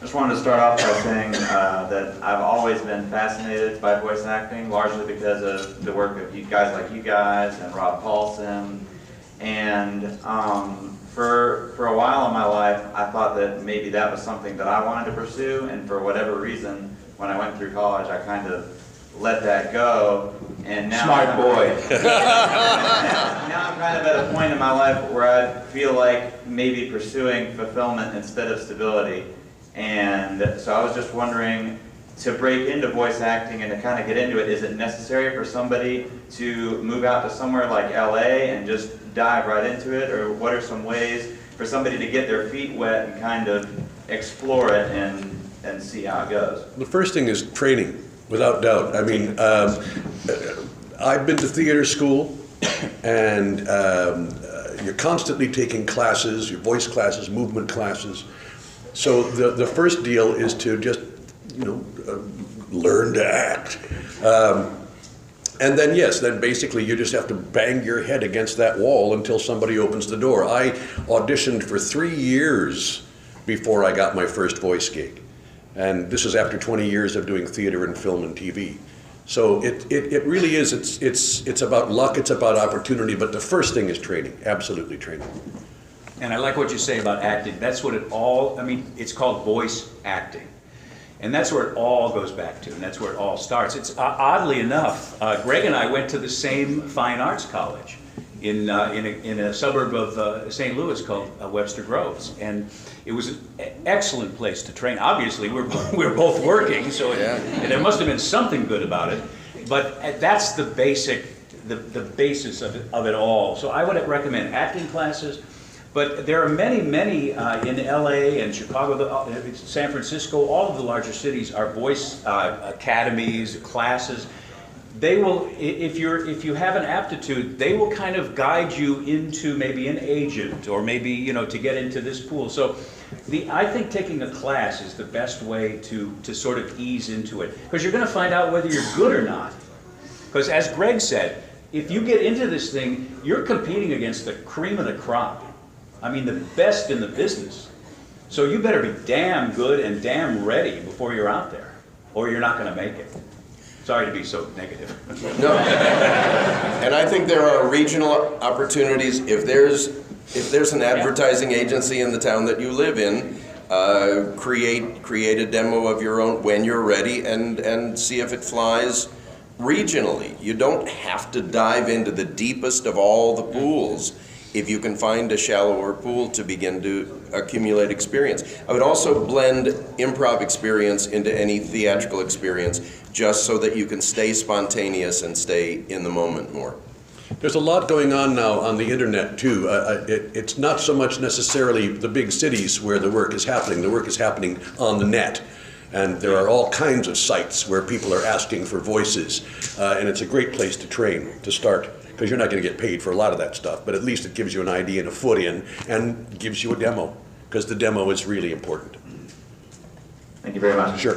Just wanted to start off by saying that I've always been fascinated by voice acting, largely because of the work of guys like you guys and Rob Paulson. And for a while in my life, I thought that maybe that was something that I wanted to pursue, and for whatever reason, when I went through college, I kind of let that go. And now Smart boy. now I'm kind of at a point in my life where I feel like maybe pursuing fulfillment instead of stability. And so I was just wondering, to break into voice acting and to kind of get into it, is it necessary for somebody to move out to somewhere like LA and just dive right into it? Or what are some ways for somebody to get their feet wet and kind of explore it and see how it goes? The first thing is training, without doubt. I mean, I've been to theater school, and you're constantly taking classes, your voice classes, movement classes. So the first deal is to just, learn to act. And then, yes, then basically you just have to bang your head against that wall until somebody opens the door. I auditioned for 3 years before I got my first voice gig. And this is after 20 years of doing theater and film and TV. So it really is, it's about luck, it's about opportunity, but the first thing is training, absolutely training. And I like what you say about acting. That's what it's called voice acting. And that's where it all goes back to, and that's where it all starts. It's oddly enough, Gregg and I went to the same fine arts college in a suburb of St. Louis called Webster Groves, and it was an excellent place to train. Obviously, we're both working, so there must have been something good about it. But that's the basic, the basis of it all. So I would recommend acting classes. But there are many in LA and Chicago, San Francisco, all of the larger cities are voice academies, classes. They will, if you have an aptitude, they will kind of guide you into maybe an agent or maybe, to get into this pool. So I think taking a class is the best way to sort of ease into it, because you're going to find out whether you're good or not. Because as Gregg said, if you get into this thing, you're competing against the cream of the crop. I mean, the best in the business. So you better be damn good and damn ready before you're out there, or you're not going to make it. Sorry to be so negative. No. And I think there are regional opportunities. If there's an advertising agency in the town that you live in, create a demo of your own when you're ready and see if it flies regionally. You don't have to dive into the deepest of all the pools if you can find a shallower pool to begin to accumulate experience. I would also blend improv experience into any theatrical experience, just so that you can stay spontaneous and stay in the moment more. There's a lot going on now on the internet too. It's not so much necessarily the big cities where the work is happening. The work is happening on the net. And there are all kinds of sites where people are asking for voices. And it's a great place to train, to start. Because you're not going to get paid for a lot of that stuff, but at least it gives you an idea and a foot in, and gives you a demo, because the demo is really important. Thank you very much. Sure.